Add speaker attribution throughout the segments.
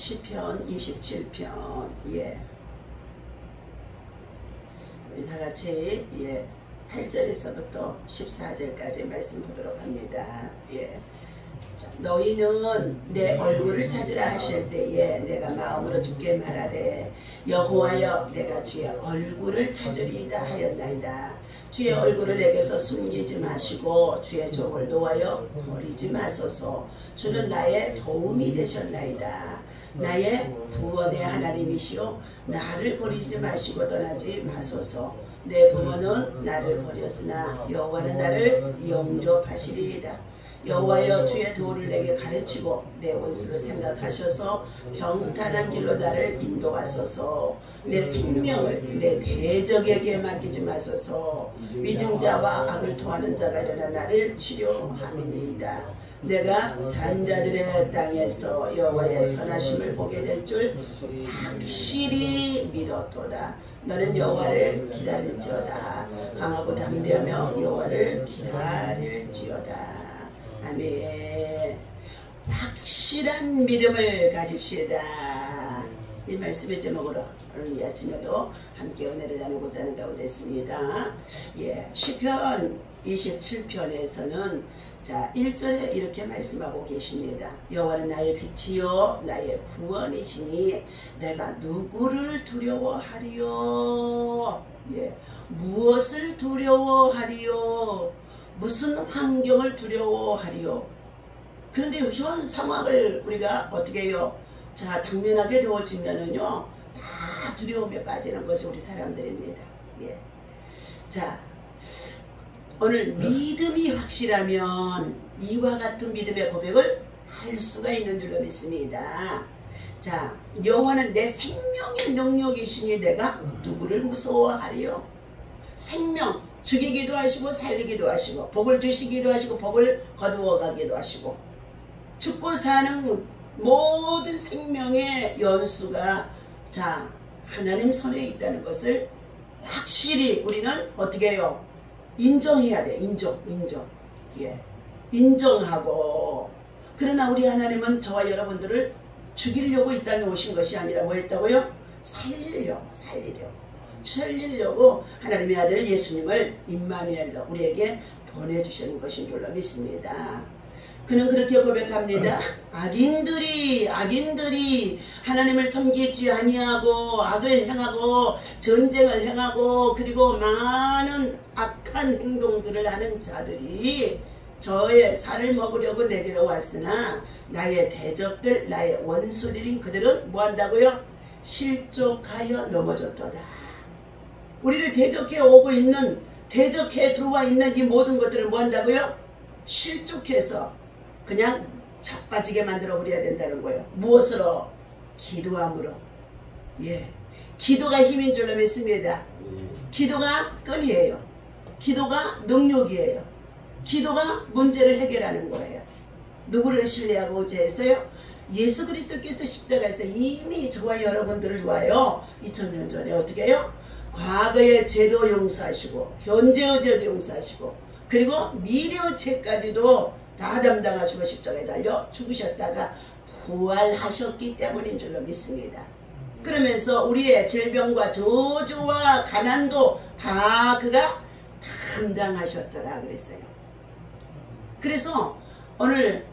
Speaker 1: 시편 27편. 예. 우리 다 같이 8절에서부터 14절까지 말씀 보도록 합니다. 예. 자, 너희는 내 얼굴을 찾으라 하실 때에 내가 마음으로 주께 말하되 여호와여 내가 주의 얼굴을 찾으리이다 하였나이다. 주의 얼굴을 내게서 숨기지 마시고 주의 종을 놓아여 버리지 마소서. 주는 나의 도움이 되셨나이다. 나의 구원의 하나님이시오. 나를 버리지 마시고 떠나지 마소서. 내 부모는 나를 버렸으나 여호와는 나를 영접하시리이다. 여호와여 주의 도를 내게 가르치고 내 원수를 생각하셔서 평탄한 길로 나를 인도하소서. 내 생명을 내 대적에게 맡기지 마소서. 위증자와 악을 토하는 자가 일어나 나를 치료함이니이다. 내가 산자들의 땅에서 여호와의 선하심을 보게 될 줄 확실히 믿었도다. 너는 여호와를 기다릴지어다. 강하고 담대하며 여호와를 기다릴지어다. 아멘. 확실한 믿음을 가집시다. 이 말씀의 제목으로 오늘 이 아침에도 함께 은혜를 나누고자 하는 가운데 있습니다. 예, 시편 27편에서는 자 1절에 이렇게 말씀하고 계십니다. 여호와는 나의 빛이요 나의 구원이시니 내가 누구를 두려워하리요. 예, 무엇을 두려워하리요. 무슨 환경을 두려워하리요. 그런데 현 상황을 우리가 어떻게 해요? 자 당면하게 되어지면은요 다 두려움에 빠지는 것이 우리 사람들입니다. 예. 자 오늘 믿음이 확실하면 이와 같은 믿음의 고백을 할 수가 있는 줄로 믿습니다. 자 여호와는 내 생명의 능력이시니 내가 누구를 무서워하리요. 생명 죽이기도 하시고 살리기도 하시고 복을 주시기도 하시고 복을 거두어 가기도 하시고 죽고 사는 모든 생명의 연수가 자 하나님 손에 있다는 것을 확실히 우리는 어떻게 해요? 인정해야 돼. 인정. 예. 인정하고. 그러나 우리 하나님은 저와 여러분들을 죽이려고 이 땅에 오신 것이 아니라 뭐 했다고요? 살리려고 하나님의 아들 예수님을 임마누엘로 우리에게 보내주시는 것인 줄로 믿습니다. 그는 그렇게 고백합니다. 악인들이 하나님을 섬기지 아니하고 악을 행하고 전쟁을 행하고 그리고 많은 악한 행동들을 하는 자들이 저의 살을 먹으려고 내게로 왔으나 나의 대적들 나의 원수들인 그들은 뭐한다고요? 실족하여 넘어졌도다. 우리를 대적해 오고 있는 대적해 들어와 있는 이 모든 것들을 뭐한다고요? 실족해서 그냥 자빠지게 만들어 버려야 된다는 거예요. 무엇으로? 기도함으로. 예, 기도가 힘인 줄로 믿습니다. 기도가 끈이에요. 기도가 능력이에요. 기도가 문제를 해결하는 거예요. 누구를 신뢰하고 의지해서요? 예수 그리스도께서 십자가에서 이미 저와 여러분들을 위하여 2000년 전에 어떻게 해요? 과거의 죄도 용서하시고 현재의 죄도 용서하시고 그리고 미래의 죄까지도 다 담당하시고 십자가에 달려 죽으셨다가 부활하셨기 때문인 줄로 믿습니다. 그러면서 우리의 질병과 저주와 가난도 다 그가 담당하셨더라 그랬어요. 그래서 오늘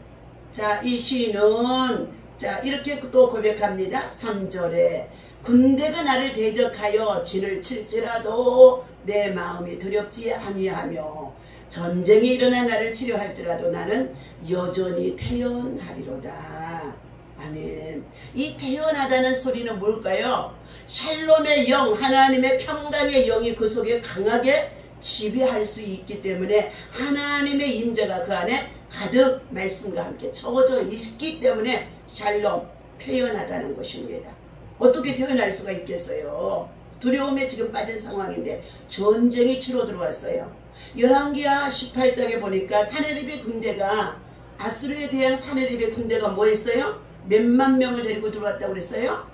Speaker 1: 자 이 시인은 자 이렇게 또 고백합니다. 3절에 군대가 나를 대적하여 진을 칠지라도 내 마음이 두렵지 아니하며 전쟁이 일어나 나를 치료할지라도 나는 여전히 태연하리로다. 아멘. 이 태연하다는 소리는 뭘까요? 샬롬의 영, 하나님의 평강의 영이 그 속에 강하게 지배할 수 있기 때문에 하나님의 임재가 그 안에 가득 말씀과 함께 채워져 있기 때문에 샬롬, 태연하다는 것입니다. 어떻게 태어날 수가 있겠어요? 두려움에 지금 빠진 상황인데 전쟁이 치러 들어왔어요. 열왕기하 18장에 보니까 사내립의 군대가 아수르에 대한 사내립의 군대가 뭐 했어요? 몇만 명을 데리고 들어왔다고 그랬어요?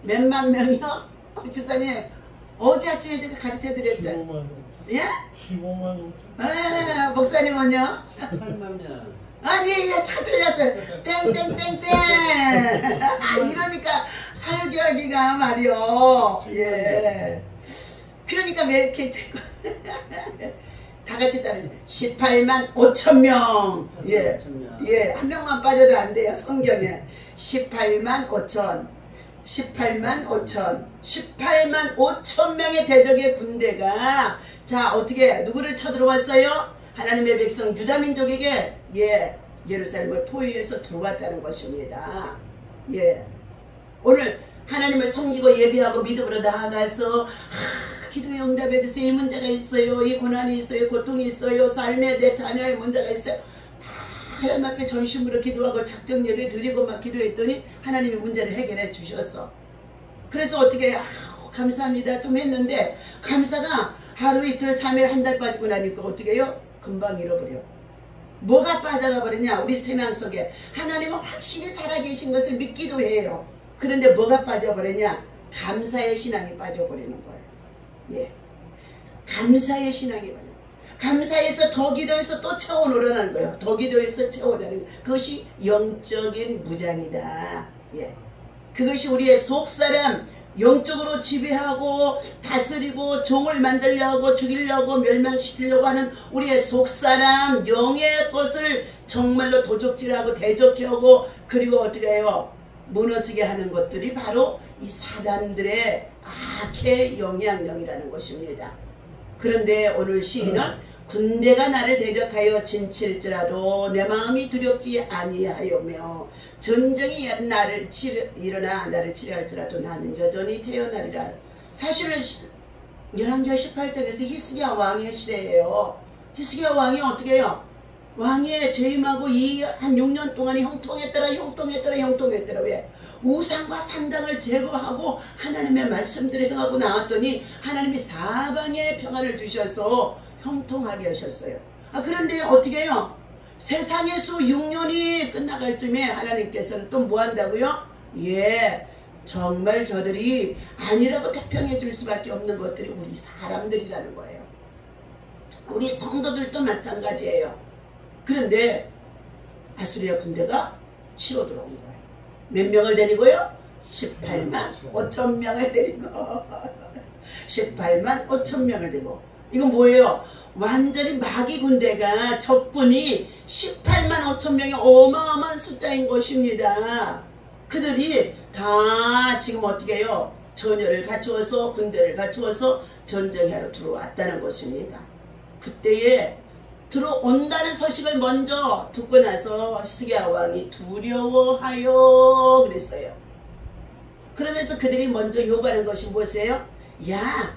Speaker 1: 몇만 명이요? 집사님 어제 아침에 제가 가르쳐 드렸죠?
Speaker 2: 15만.
Speaker 1: 예?
Speaker 2: 15만.
Speaker 1: 아, 목사님은요?
Speaker 3: 8만 명.
Speaker 1: 아니 다 틀렸어요. 땡땡땡땡. 이러니까 설교하기가 말이요. 예. 그러니까 왜 이렇게 자꾸 다 같이 따라서 18만 5천 명. 예. 예. 한 명만 빠져도 안 돼요. 성경에. 18만 5천. 18만 5천. 18만 5천 명의 대적의 군대가 자 어떻게 누구를 쳐들어왔어요? 하나님의 백성 유다 민족에게 예 예루살렘을 포위해서 들어왔다는 것입니다. 예. 오늘 하나님을 섬기고 예배하고 믿음으로 나아가서 기도에 응답해 주세요. 이 문제가 있어요. 이 고난이 있어요. 고통이 있어요. 삶에 내 자녀의 문제가 있어요. 하나님 앞에 전심으로 기도하고 작정 예배 드리고 막 기도했더니 하나님이 문제를 해결해 주셨어. 그래서 어떻게 감사합니다 좀 했는데 감사가 하루 이틀 3일 한 달 빠지고 나니까 어떻게 해요? 금방 잃어버려. 뭐가 빠져가 버리냐? 우리 신앙 속에 하나님은 확실히 살아계신 것을 믿기도 해요. 그런데 뭐가 빠져버리냐? 감사의 신앙이 빠져버리는 거예요. 예, 감사의 신앙이 빠져. 감사해서 더 기도해서 또 채워놓으라는 거예요. 더 기도해서 채워놓으라는 거예요. 그것이 영적인 무장이다. 예, 그것이 우리의 속사람 영적으로 지배하고 다스리고 종을 만들려고 죽이려고 멸망시키려고 하는 우리의 속사람 영의 것을 정말로 도적질하고 대적하고 그리고 어떻게 해요? 무너지게 하는 것들이 바로 이 사단들의 악의 영향력이라는 것입니다. 그런데 오늘 시인은 군대가 나를 대적하여 진칠지라도 내 마음이 두렵지 아니하여며 전쟁이 일어나 나를 치료할지라도 나는 여전히 태어나리라. 사실은 열왕기하 18장에서 히스기야 왕의 시대예요. 히스기야 왕이 어떻게 해요? 왕의 재임하고 한 6년 동안이 형통했더라. 왜? 우상과 산당을 제거하고 하나님의 말씀들을 행하고 나왔더니 하나님이 사방에 평안을 주셔서 형통하게 하셨어요. 그런데 어떻게 해요? 세상의 수 6년이 끝나갈 쯤에 하나님께서는 또 뭐 한다고요? 예, 정말 저들이 아니라고 태평해 줄 수밖에 없는 것들이 우리 사람들이라는 거예요. 우리 성도들도 마찬가지예요. 그런데 아수리아 군대가 치러 들어온 거예요. 몇 명을 데리고요? 18만 5천 명을 데리고 18만 5천 명을 데리고 이건 뭐예요? 완전히 마귀 군대가 적군이 18만 5천 명의 어마어마한 숫자인 것입니다. 그들이 다 지금 어떻게 해요? 전열을 갖추어서 군대를 갖추어서 전쟁하러 들어왔다는 것입니다. 그때에 들어온다는 소식을 먼저 듣고 나서 히스기야 왕이 두려워하여 그랬어요. 그러면서 그들이 먼저 요구하는 것이 무엇이에요? 야,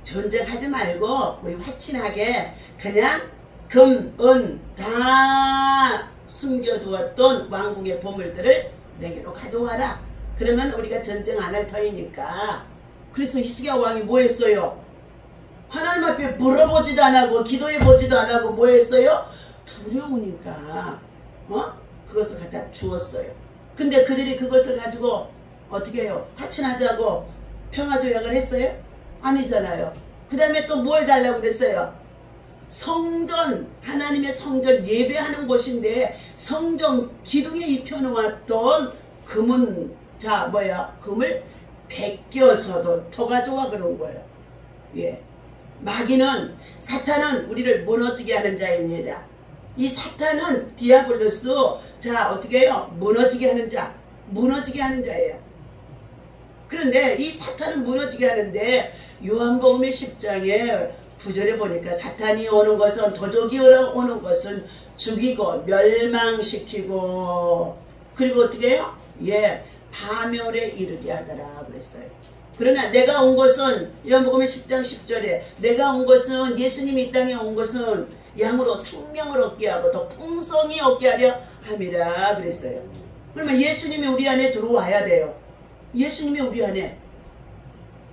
Speaker 1: 전쟁하지 말고 우리 화친하게 그냥 금, 은 다 숨겨두었던 왕궁의 보물들을 내게로 가져와라. 그러면 우리가 전쟁 안 할 터이니까. 그래서 히스기야 왕이 뭐 했어요? 하나님 앞에 물어보지도 안 하고 기도해보지도 안 하고 뭐 했어요? 두려우니까 그것을 갖다 주었어요. 근데 그들이 그것을 가지고 어떻게 해요? 화친하자고 평화조약을 했어요? 아니잖아요. 그 다음에 또 뭘 달라고 그랬어요? 성전, 하나님의 성전 예배하는 곳인데 성전 기둥에 입혀놓았던 금은 금을 베껴서도 더 가져와 그런 거예요. 예. 마귀는 사탄은 우리를 무너지게 하는 자입니다. 이 사탄은 디아블로스 어떻게 해요? 무너지게 하는 자예요. 그런데 이 사탄은 무너지게 하는데 요한복음의 10장에 9절에 보니까 사탄이 오는 것은 도적이 오는 것은 죽이고 멸망시키고 그리고 어떻게 해요? 예, 파멸에 이르게 하더라 그랬어요. 그러나 내가 온 것은 요한복음 10장 10절에 내가 온 것은 예수님이 이 땅에 온 것은 양으로 생명을 얻게 하고 더 풍성히 얻게 하려 함이라 그랬어요. 그러면 예수님이 우리 안에 들어와야 돼요. 예수님이 우리 안에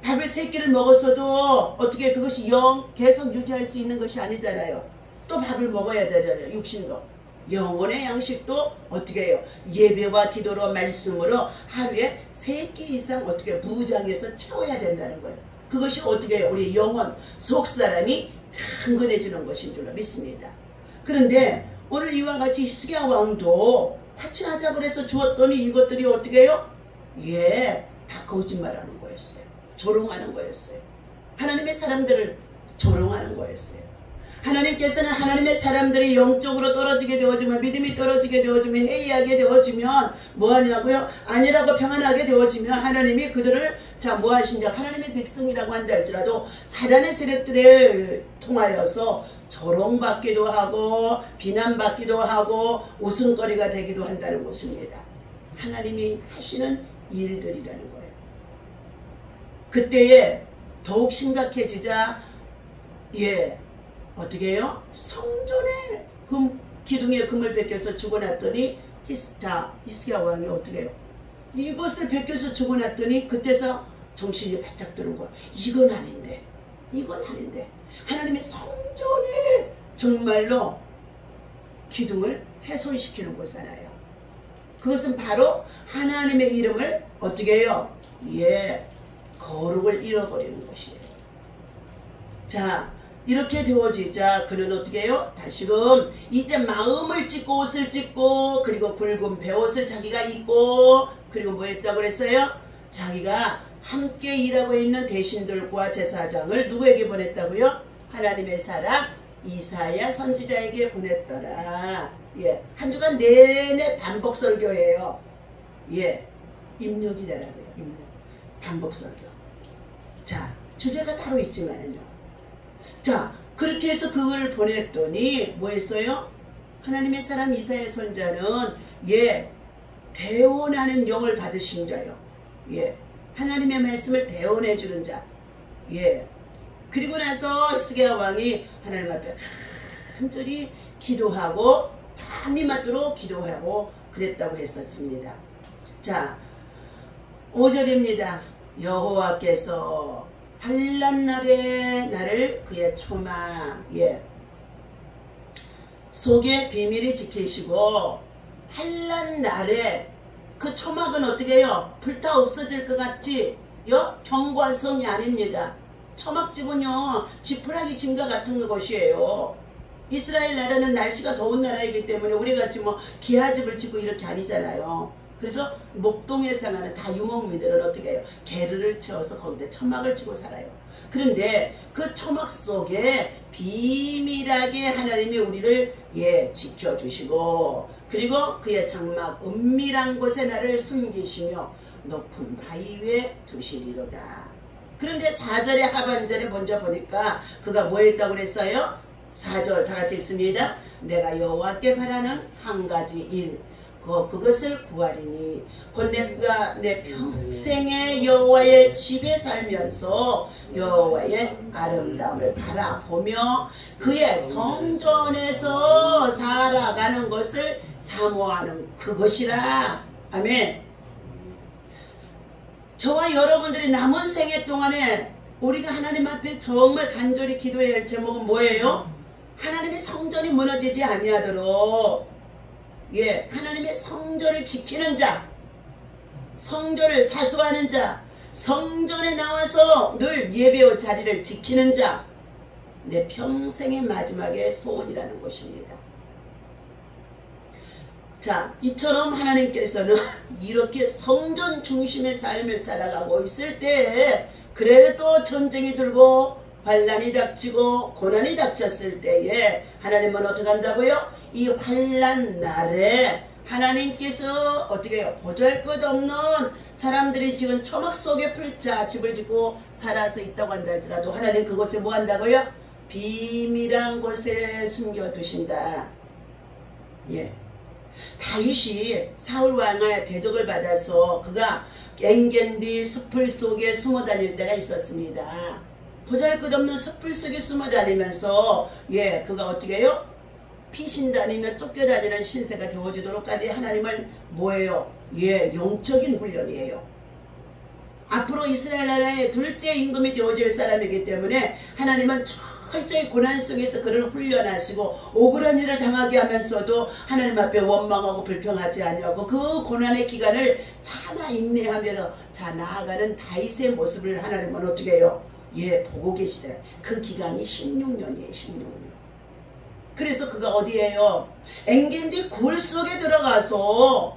Speaker 1: 밥을 3끼를 먹었어도 어떻게 그것이 계속 유지할 수 있는 것이 아니잖아요. 또 밥을 먹어야 되잖아요. 육신도. 영혼의 양식도 어떻게 해요? 예배와 기도로 말씀으로 하루에 3끼 이상 어떻게 무장해서 채워야 된다는 거예요. 그것이 어떻게 해요? 우리 영혼 속사람이 강건해지는 것인 줄로 믿습니다. 그런데 오늘 이와 같이 히스기야 왕도 화친하자고 해서 주었더니 이것들이 어떻게 해요? 예, 다 거짓말하는 거였어요. 조롱하는 거였어요. 하나님의 사람들을 조롱하는 거였어요. 하나님께서는 하나님의 사람들이 영적으로 떨어지게 되어지면, 믿음이 떨어지게 되어지면, 해이하게 되어지면 뭐하냐고요? 아니라고 평안하게 되어지면 하나님이 그들을 뭐 하신자, 하나님의 백성이라고 한다 할지라도 사단의 세력들을 통하여서 조롱받기도 하고 비난받기도 하고 웃음거리가 되기도 한다는 것입니다. 하나님이 하시는 일들이라는 거예요. 그때에 더욱 심각해지자 예, 어떻게 해요? 성전에 기둥에 금을 베껴서 죽어놨더니 히스기야 왕이 어떻게 해요? 이것을 베껴서 죽어놨더니 그때서 정신이 바짝 드는 거야. 이건 아닌데, 이건 아닌데. 하나님의 성전에 정말로 기둥을 훼손시키는 거잖아요. 그것은 바로 하나님의 이름을 어떻게 해요? 예, 거룩을 잃어버리는 것이에요. 자, 이렇게 되어지자 그는 어떻게 해요? 다시금 이제 마음을 찢고 옷을 찢고 그리고 굵은 베옷을 자기가 입고 그리고 뭐 했다고 그랬어요? 자기가 함께 일하고 있는 대신들과 제사장을 누구에게 보냈다고요? 하나님의 사람 이사야 선지자에게 보냈더라. 예, 한 주간 내내 반복 설교예요. 예, 입력이더라고요. 입력. 반복 설교. 자, 주제가 따로 있지만요. 자, 그렇게 해서 그걸 보냈더니 뭐 했어요? 하나님의 사람 이사야 선자는 예, 대언하는 영을 받으신 자요. 예, 하나님의 말씀을 대언해 주는 자. 예, 그리고 나서 히스기야 왕이 하나님 앞에 간절히 기도하고 밤이 맞도록 기도하고 그랬다고 했었습니다. 자, 5절입니다. 여호와께서 환난 날에 나를 그의 초막 예, 속에 비밀히 지키시고 환난 날에 그 초막은 어떻게 해요? 불타 없어질 것 같지? 경관성이 아닙니다. 초막집은요 지푸라기 짐과 같은 것이에요. 이스라엘 나라는 날씨가 더운 나라이기 때문에 우리같이 뭐 기아집을 짓고 이렇게 아니잖아요. 그래서 목동에 사는 다 유목민들은 어떻게 해요? 게르를 채워서 거기다 초막을 치고 살아요. 그런데 그 초막 속에 비밀하게 하나님이 우리를 예, 지켜주시고 그리고 그의 장막 은밀한 곳에 나를 숨기시며 높은 바위 위에 두시리로다. 그런데 4절의 하반절에 먼저 보니까 그가 뭐 했다고 그랬어요? 4절 다 같이 읽습니다. 내가 여호와께 바라는 한 가지 일 그것을 구하리니 곧 내가 내 평생에 여호와의 집에 살면서 여호와의 아름다움을 바라보며 그의 성전에서 살아가는 것을 사모하는 그것이라. 아멘. 저와 여러분들이 남은 생애 동안에 우리가 하나님 앞에 정말 간절히 기도해야 할 제목은 뭐예요? 하나님의 성전이 무너지지 아니하도록 예, 하나님의 성전을 지키는 자, 성전을 사수하는 자, 성전에 나와서 늘 예배의 자리를 지키는 자, 내 평생의 마지막의 소원이라는 것입니다. 자, 이처럼 하나님께서는 이렇게 성전 중심의 삶을 살아가고 있을 때 그래도 전쟁이 들고 환난이 닥치고 고난이 닥쳤을 때에 하나님은 어떻게 한다고요? 이 환난 날에 하나님께서 어떻게 해요? 보잘것없는 사람들이 지금 초막 속에 풀자 집을 짓고 살아서 있다고 한다 할지라도 하나님 그곳에 뭐 한다고요? 비밀한 곳에 숨겨두신다. 예. 다윗이 사울 왕의 대적을 받아서 그가 엔겐디 숲을 속에 숨어 다닐 때가 있었습니다. 보잘것없는 숲을 속에 숨어 다니면서 예, 그가 어떻게 해요? 피신다니며 쫓겨다니는 신세가 되어지도록까지 하나님을 뭐예요? 예, 영적인 훈련이에요. 앞으로 이스라엘 나라의 둘째 임금이 되어질 사람이기 때문에 하나님은 철저히 고난 속에서 그를 훈련하시고 억울한 일을 당하게 하면서도 하나님 앞에 원망하고 불평하지 아니하고 그 고난의 기간을 참아 인내하면서 자 나아가는 다윗의 모습을 하나님은 어떻게 해요? 예, 보고 계시더라. 그 기간이 16년이에요. 16년. 그래서 그가 어디에요? 엔겐디 굴 속에 들어가서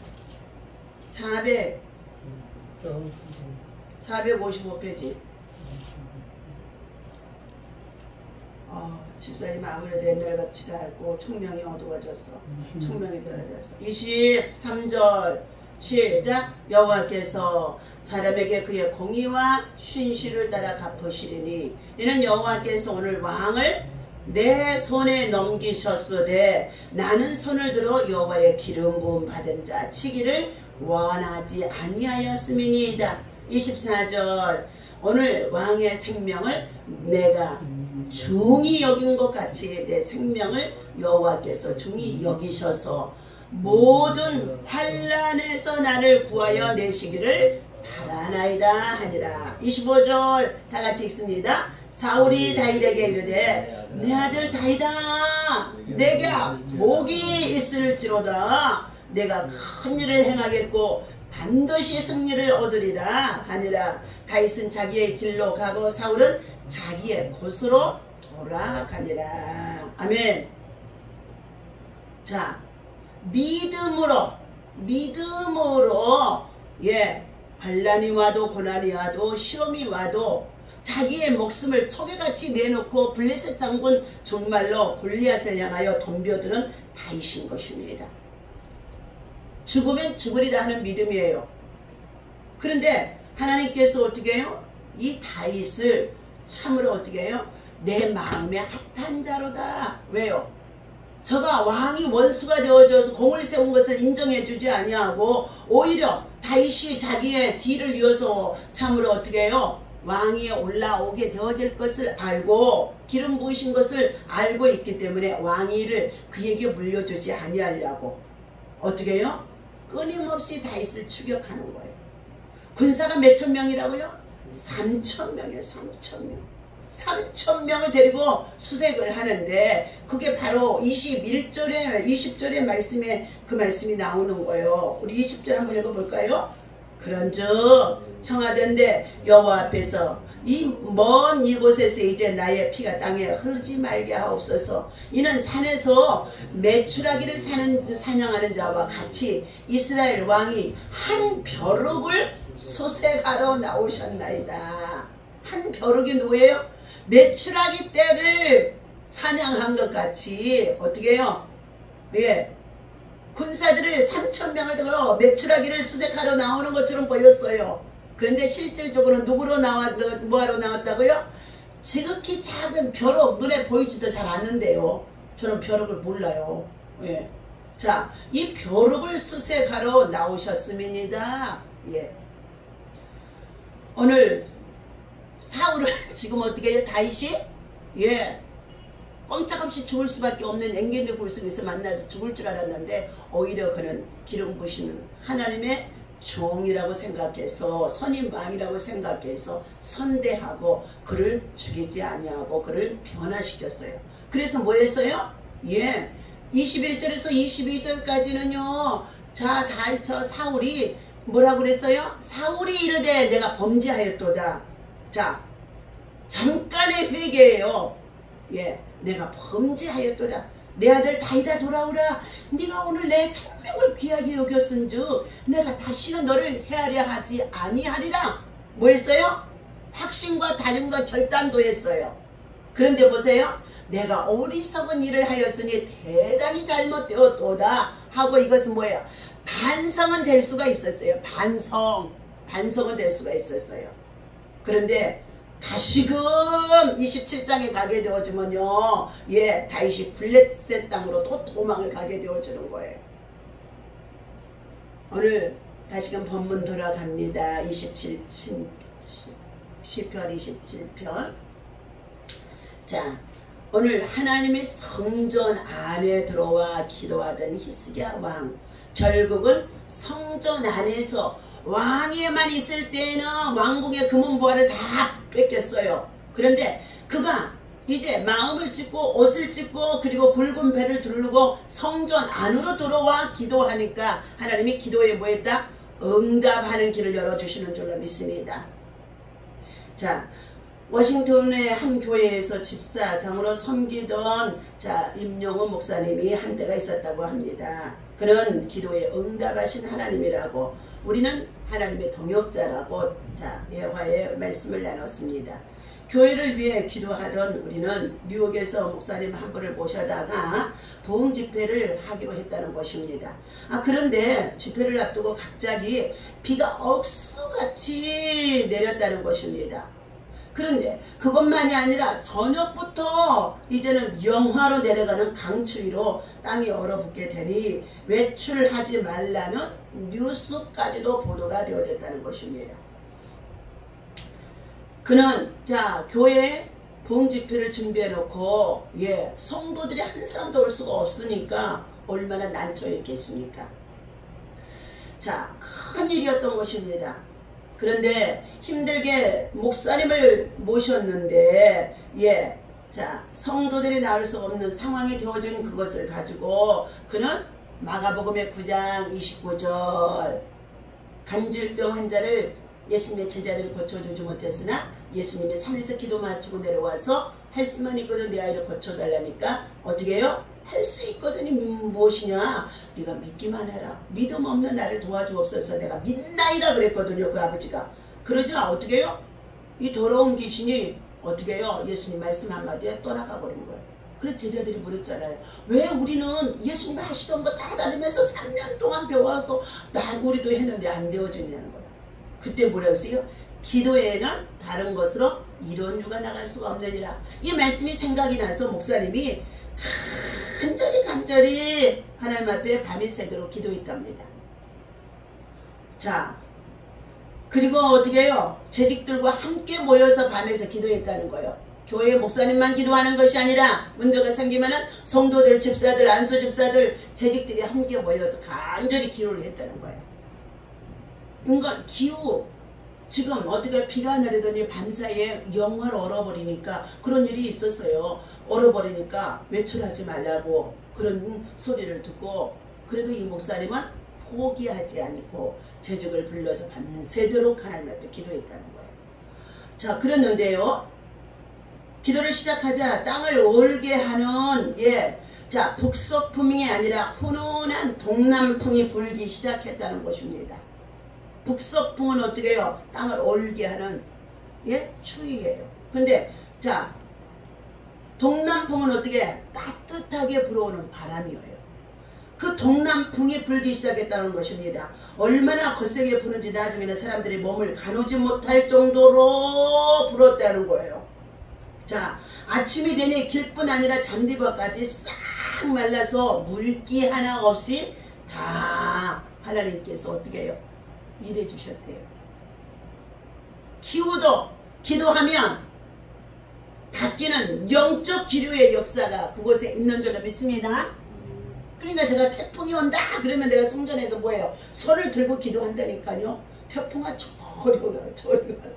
Speaker 1: 455페이지. 집사님 아무래도 옛날 같지도 않고 총명이 어두워졌어. 총명이 떨어졌어. 23절 시작. 여호와께서 사람에게 그의 공의와 신실을 따라 갚으시리니 이는 여호와께서 오늘 왕을 내 손에 넘기셨으되 나는 손을 들어 여호와의 기름 부음 받은 자 치기를 원하지 아니하였음이니이다. 24절 오늘 왕의 생명을 내가 중히 여긴 것 같이 내 생명을 여호와께서 중히 여기셔서 모든 환난에서 나를 구하여 내시기를 바라나이다 하니라. 25절 다같이 읽습니다. 사울이 다윗에게 이르되 내 아들 다윗아 내게 복이 있을지로다 내가 큰 일을 행하겠고 반드시 승리를 얻으리라 하니라. 다윗은 자기의 길로 가고 사울은 자기의 곳으로 돌아가니라. 아멘. 자, 믿음으로 환난이 와도 고난이 와도 시험이 와도 자기의 목숨을 초계같이 내놓고 블레셋 장군 정말로 골리앗을 향하여 덤벼드는 다윗인 것입니다. 죽으면 죽으리라 하는 믿음이에요. 그런데 하나님께서 어떻게 해요? 이 다윗을 참으로 어떻게 해요? 내 마음에 합한 자로다. 왜요? 저가 왕이 원수가 되어져서 공을 세운 것을 인정해주지 아니하고 오히려 다윗이 자기의 뒤를 이어서 참으로 어떻게 해요? 왕이 올라오게 되어질 것을 알고 기름 부으신 것을 알고 있기 때문에 왕위를 그에게 물려주지 아니하려고 어떻게 해요? 끊임없이 다윗을 추격하는 거예요. 군사가 몇천 명이라고요? 3,000명이에요. 3,000명. 3,000명을 데리고 수색을 하는데 그게 바로 21절에 20절의 말씀에 그 말씀이 나오는 거예요. 우리 20절 한번 읽어볼까요? 그런즉 청하던대 여호와 앞에서 이 먼 이곳에서 이제 나의 피가 땅에 흐르지 말게 하옵소서. 이는 산에서 메추라기를 사냥하는 자와 같이 이스라엘 왕이 한 벼룩을 소색하러 나오셨나이다. 한 벼룩이 누구예요? 메추라기 떼를 사냥한 것 같이 어떻게 해요? 예. 군사들을 3,000명을 들어 메추라기를 수색하러 나오는 것처럼 보였어요. 그런데 실질적으로 뭐하러 나왔다고요? 지극히 작은 벼룩, 눈에 보이지도 잘 않는데요. 저는 벼룩을 몰라요. 예. 자, 이 벼룩을 수색하러 나오셨음이니다. 예. 오늘 사울을 지금 어떻게 해요? 다윗이? 예. 꼼짝없이 죽을 수밖에 없는 앵겔의 굴속에서 만나서 죽을 줄 알았는데 오히려 그는 기름 부시는 하나님의 종이라고 생각해서 선임 왕이라고 생각해서 선대하고 그를 죽이지 아니하고 그를 변화시켰어요. 그래서 뭐 했어요? 예. 21절에서 22절까지는요. 자, 저 사울이 뭐라고 그랬어요? 사울이 이르되 내가 범죄하였도다. 자, 잠깐의 회개예요. 예. 내가 범죄하였도다. 내 아들 다윗아 돌아오라. 네가 오늘 내 생명을 귀하게 여겼은즉 내가 다시는 너를 헤아려 하지 아니하리라. 뭐 했어요? 확신과 다짐과 결단도 했어요. 그런데 보세요. 내가 어리석은 일을 하였으니 대단히 잘못되었도다 하고 이것은 뭐예요? 반성은 될 수가 있었어요. 반성은 될 수가 있었어요. 그런데 다시금 27장에 가게 되어지면요. 예, 다윗이 블레셋 땅으로 또 도망을 가게 되어지는 거예요. 오늘 다시금 본문 돌아갑니다. 27편 27편. 자, 오늘 하나님의 성전 안에 들어와 기도하던 히스기야 왕. 결국은 성전 안에서 왕에만 있을 때는 왕궁의 금은보화를 다 뺏겼어요. 그런데 그가 이제 마음을 찢고 옷을 찢고 그리고 굵은 배를 두르고 성전 안으로 들어와 기도하니까 하나님이 기도에 뭐했다? 응답하는 길을 열어주시는 줄로 믿습니다. 자, 워싱턴의 한 교회에서 집사장으로 섬기던 자 임용훈 목사님이 한때가 있었다고 합니다. 그는 기도에 응답하신 하나님이라고, 우리는 하나님의 동역자라고 자 예화의 말씀을 나눴습니다. 교회를 위해 기도하던 우리는 뉴욕에서 목사님 한 분을 모셔다가 부흥 집회를 하기로 했다는 것입니다. 그런데 집회를 앞두고 갑자기 비가 억수같이 내렸다는 것입니다. 그런데 그것만이 아니라 저녁부터 이제는 영하로 내려가는 강추위로 땅이 얼어붙게 되니 외출하지 말라는 뉴스까지도 보도가 되어졌다는 것입니다. 그는 자 교회 부흥 집회를 준비해 놓고 성도들이 한 사람도 올 수가 없으니까 얼마나 난처했겠습니까? 자, 큰일이었던 것입니다. 그런데 힘들게 목사님을 모셨는데 자 성도들이 나올 수 없는 상황이 되어진 그것을 가지고 그는 마가복음의 9장 29절 간질병 환자를 예수님의 제자들이 고쳐주지 못했으나 예수님이 산에서 기도 마치고 내려와서 할 수만 있거든 내 아이를 고쳐달라니까 어떻게 해요? 할 수 있거든이 무엇이냐? 네가 믿기만 해라. 믿음 없는 나를 도와주옵소서. 내가 믿나이다 그랬거든요. 그 아버지가. 그러자 어떻게 해요? 이 더러운 귀신이 어떻게 해요? 예수님 말씀 한마디에 떠나가 버린 거예요. 그래서 제자들이 물었잖아요. 왜 우리는 예수님 하시던 거 따라다니면서 3년 동안 배워서 우리도 했는데 안 되어지냐는 거예요. 그때 뭐라고 했어요? 기도에는 다른 것으로 이런 유가 나갈 수가 없느니라. 이 말씀이 생각이 나서 목사님이 간절히 하나님 앞에 밤이 새도록 기도했답니다. 자, 그리고 어떻게 해요? 재직들과 함께 모여서 밤에서 기도했다는 거예요. 교회 목사님만 기도하는 것이 아니라 문제가 생기면은 성도들, 집사들, 안수 집사들, 재직들이 함께 모여서 간절히 기도를 했다는 거예요. 그러니까 기후 지금 어떻게 비가 내리더니 밤사이에 영화로 얼어버리니까 그런 일이 있었어요. 얼어버리니까 외출하지 말라고 그런 소리를 듣고 그래도 이 목사님은 포기하지 않고 재직을 불러서 밤새도록 하나님 앞에 기도했다는 거예요. 자, 그랬는데요. 기도를 시작하자 땅을 얼게 하는 자 북서풍이 아니라 훈훈한 동남풍이 불기 시작했다는 것입니다. 북서풍은 어떻게 해요? 땅을 얼게 하는 추위예요. 근데 자 동남풍은 어떻게 따뜻하게 불어오는 바람이에요. 그 동남풍이 불기 시작했다는 것입니다. 얼마나 거세게 부는지 나중에는 사람들이 몸을 가누지 못할 정도로 불었다는 거예요. 자, 아침이 되니 길뿐 아니라 잔디밭까지 싹 말라서 물기 하나 없이 다 하나님께서 어떻게 해요? 일해 주셨대요. 기후도 기도하면 바뀌는 영적 기류의 역사가 그곳에 있는 줄로 믿습니다. 그러니까 제가 태풍이 온다 그러면 내가 성전에서 뭐예요? 손을 들고 기도한다니까요. 태풍아 저리 가라 저리 가라.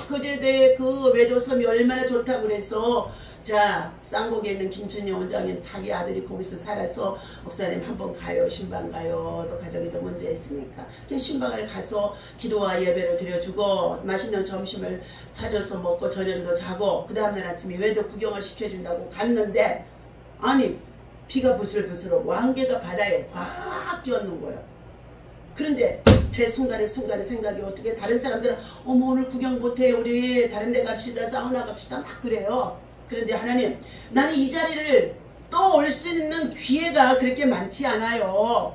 Speaker 1: 그제대 그 외도섬이 얼마나 좋다고 그래서 자 쌍곡에 있는 김춘희 원장님 자기 아들이 거기서 살아서 목사님 한번 가요 신방 가요 또 가정에도 문제 있으니까 신방을 가서 기도와 예배를 드려주고 맛있는 점심을 사줘서 먹고 저녁도 자고 그 다음날 아침에 외도 구경을 시켜준다고 갔는데 아니 비가 부슬부슬 왕개가 바다에 확 뛰었는 거예요. 그런데 제 순간에 생각이 어떻게 다른 사람들은 어머 오늘 구경 못해 우리 다른 데 갑시다 사우나 갑시다 막 그래요. 그런데 하나님 나는 이 자리를 또 올 수 있는 기회가 그렇게 많지 않아요.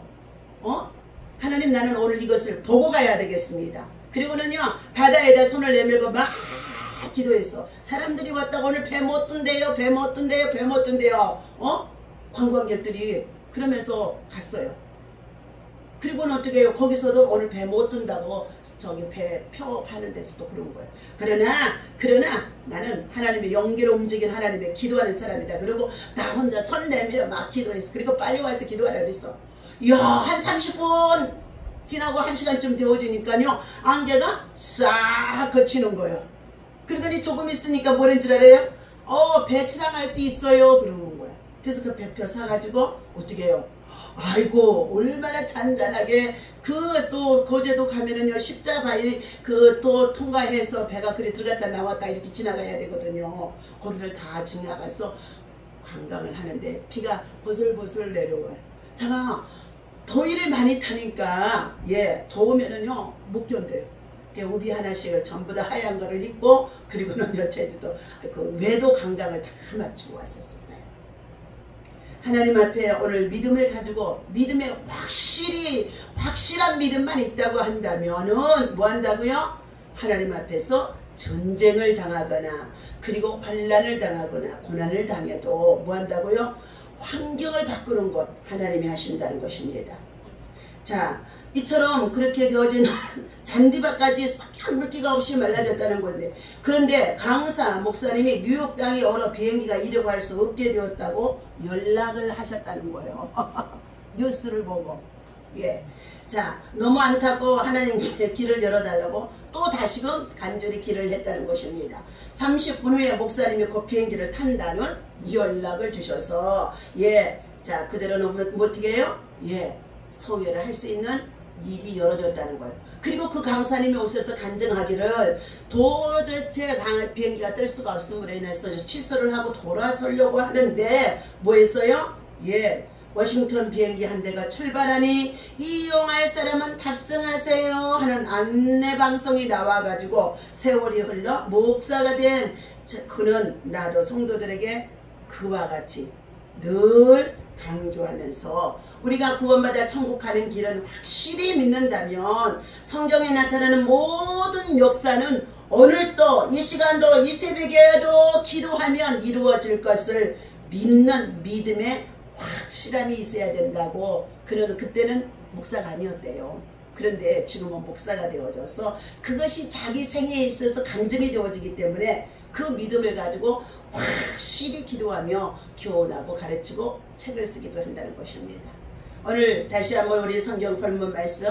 Speaker 1: 하나님 나는 오늘 이것을 보고 가야 되겠습니다. 그리고는요 바다에다 손을 내밀고 막 기도했어. 사람들이 왔다고 오늘 배 못 뜬대요 배 못 뜬대요 배 못 뜬대요 관광객들이 그러면서 갔어요. 그리고는 어떻게 해요? 거기서도 오늘 배 못 뜬다고 저기 배 펴파는 데서도 그런 거예요. 그러나 나는 하나님의 영계로 움직인 하나님의 기도하는 사람이다. 그리고 나 혼자 손 내밀어 막 기도했어. 그리고 빨리 와서 기도하라 그랬어. 이야 한 30분 지나고 1시간쯤 되어지니까요. 안개가 싹 거치는 거예요. 그러더니 조금 있으니까 뭐라는 줄 알아요? 배 출항할 수 있어요. 그러는 거예요. 그래서 그 배표 사가지고 어떻게 해요? 아이고 얼마나 잔잔하게 또 거제도 가면은요 십자바일 또 통과해서 배가 그리 들어갔다 나왔다 이렇게 지나가야 되거든요. 거기를 다 지나가서 관광을 하는데 비가 보슬보슬 내려와요. 제가 더위를 많이 타니까 더우면은요 못 견뎌요. 우비 하나씩을 전부 다 하얀 거를 입고 그리고는 제주도 그 외도 관광을 다 마치고 왔었어요. 하나님 앞에 오늘 믿음을 가지고 믿음에 확실한 믿음만 있다고 한다면은 뭐 한다고요? 하나님 앞에서 전쟁을 당하거나 그리고 환난을 당하거나 고난을 당해도 뭐 한다고요? 환경을 바꾸는 것 하나님이 하신다는 것입니다. 자, 이처럼 그렇게 겨워진 잔디밭까지 싹 물기가 없이 말라졌다는 건데, 그런데 강사 목사님이 뉴욕 땅에 얼어 비행기가 이려고 할 수 없게 되었다고 연락을 하셨다는 거예요. 뉴스를 보고. 자, 너무 안타고 하나님께 길을 열어달라고 또 다시금 간절히 길을 했다는 것입니다. 30분 후에 목사님이 그 비행기를 탄다는 연락을 주셔서 자, 그대로는 어떻게 해요? 성회를 할 수 있는 일이 열어졌다는 거예요. 그리고 그 강사님이 오셔서 간증하기를 도저히 비행기가 뜰 수가 없음으로 인해서 취소를 하고 돌아서려고 하는데 뭐 했어요? 워싱턴 비행기 한 대가 출발하니 이용할 사람은 탑승하세요 하는 안내방송이 나와가지고 세월이 흘러 목사가 된 그는 나도 성도들에게 그와 같이 늘 강조하면서 우리가 구원받아 천국 가는 길은 확실히 믿는다면 성경에 나타나는 모든 역사는 오늘도 이 시간도 이 새벽에도 기도하면 이루어질 것을 믿는 믿음의 확실함이 있어야 된다고. 그는 그때는 목사가 아니었대요. 그런데 지금은 목사가 되어져서 그것이 자기 생애에 있어서 간증이 되어지기 때문에 그 믿음을 가지고 확실히 기도하며 교훈하고 가르치고 책을 쓰기도 한다는 것입니다. 오늘 다시 한번 우리 성경 본문 말씀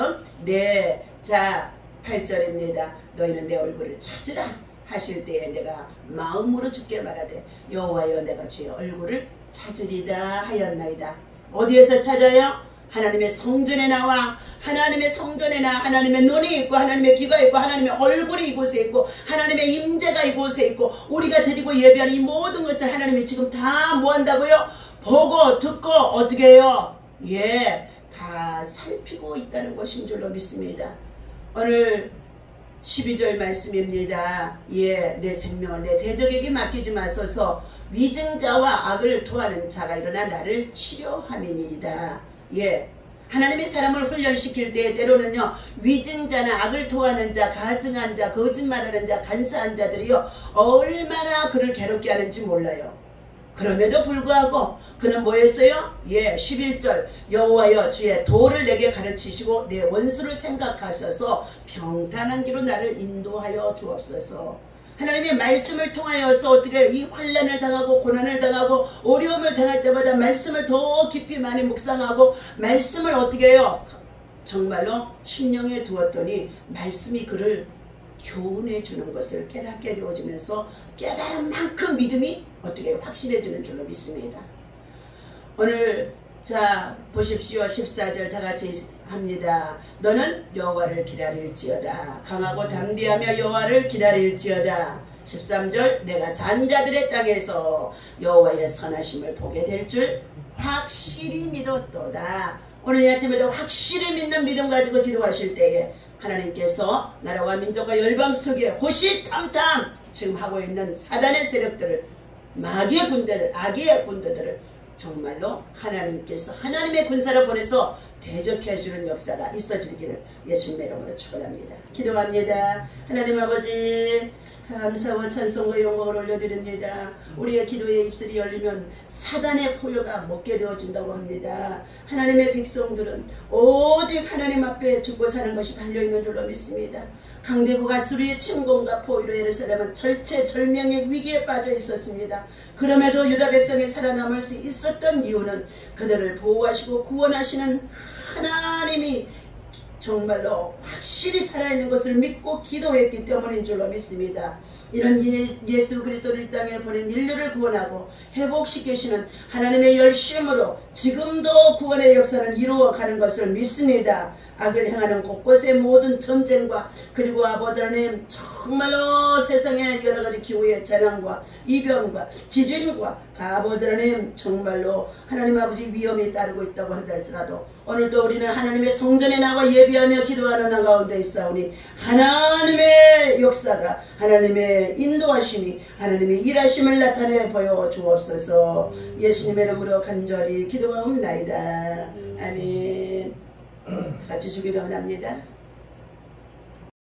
Speaker 1: 자 8절입니다. 너희는 내 얼굴을 찾으라 하실 때에 내가 마음으로 주께 말하되 여호와여 내가 주의 얼굴을 찾으리다 하였나이다. 어디에서 찾아요? 하나님의 성전에 나와 하나님의 성전에 나 하나님의 눈이 있고 하나님의 귀가 있고 하나님의 얼굴이 이곳에 있고 하나님의 임재가 이곳에 있고 우리가 드리고 예배하는 이 모든 것을 하나님이 지금 다 뭐한다고요? 보고 듣고 어떻게 해요? 다 살피고 있다는 것인 줄로 믿습니다. 오늘 12절 말씀입니다. 내 생명을 내 대적에게 맡기지 마소서. 위증자와 악을 토하는 자가 일어나 나를 치료함이니이다. 하나님의 사람을 훈련시킬 때 때로는요 위증자나 악을 토하는 자, 가증한 자, 거짓말하는 자, 간사한 자들이요 얼마나 그를 괴롭게 하는지 몰라요. 그럼에도 불구하고 그는 뭐였어요? 11절 여호와여 주의 도를 내게 가르치시고 내 원수를 생각하셔서 평탄한 길로 나를 인도하여 주옵소서. 하나님의 말씀을 통하여서 어떻게 이 환난을 당하고 고난을 당하고 어려움을 당할 때마다 말씀을 더 깊이 많이 묵상하고 말씀을 어떻게 해요? 정말로 심령에 두었더니 말씀이 그를 교훈해 주는 것을 깨닫게 되어지면서 깨달은 만큼 믿음이 어떻게 확실해지는 줄로 믿습니다. 오늘 자 보십시오. 14절 다같이 합니다. 너는 여호와를 기다릴지어다. 강하고 담대하며 여호와를 기다릴지어다. 13절 내가 산자들의 땅에서 여호와의 선하심을 보게 될 줄 확실히 믿었도다. 오늘 이 아침에도 확실히 믿는 믿음 가지고 기도하실 때에 하나님께서 나라와 민족과 열방 속에 호시탐탐 지금 하고 있는 사단의 세력들을 마귀의 군대들 악의 군대들을 정말로 하나님께서 하나님의 군사를 보내서 대적해 주는 역사가 있어지기를 예수님의 이름으로 축원합니다. 기도합니다. 하나님 아버지 감사와 찬송과 영광을 올려드립니다. 우리의 기도의 입술이 열리면 사단의 포효가 먹게 되어진다고 합니다. 하나님의 백성들은 오직 하나님 앞에 죽고 사는 것이 달려있는 줄로 믿습니다. 강대국가 수리의 침공과 포위로 예루살렘은 절체절명의 위기에 빠져 있었습니다. 그럼에도 유다 백성이 살아남을 수 있었던 이유는 그들을 보호하시고 구원하시는 하나님이 정말로 확실히 살아있는 것을 믿고 기도했기 때문인 줄로 믿습니다. 이런 예수 그리스도를 이 땅에 보낸 인류를 구원하고 회복시키시는 하나님의 열심으로 지금도 구원의 역사는 이루어가는 것을 믿습니다. 악을 향하는 곳곳의 모든 전쟁과 그리고 아버지 하나님 정말로 세상의 여러가지 기후의 재난과 이병과 지진과 아버지 하나님 정말로 하나님 아버지 위험이 따르고 있다고 한달지라도 오늘도 우리는 하나님의 성전에 나와 예비하며 기도하는 가운데 있사오니 하나님의 역사가 하나님의 인도하심이 하나님의 일하심을 나타내 보여 주옵소서. 예수님의 이름으로 간절히 기도하옵나이다. 아멘. 같이 주기도 합니다.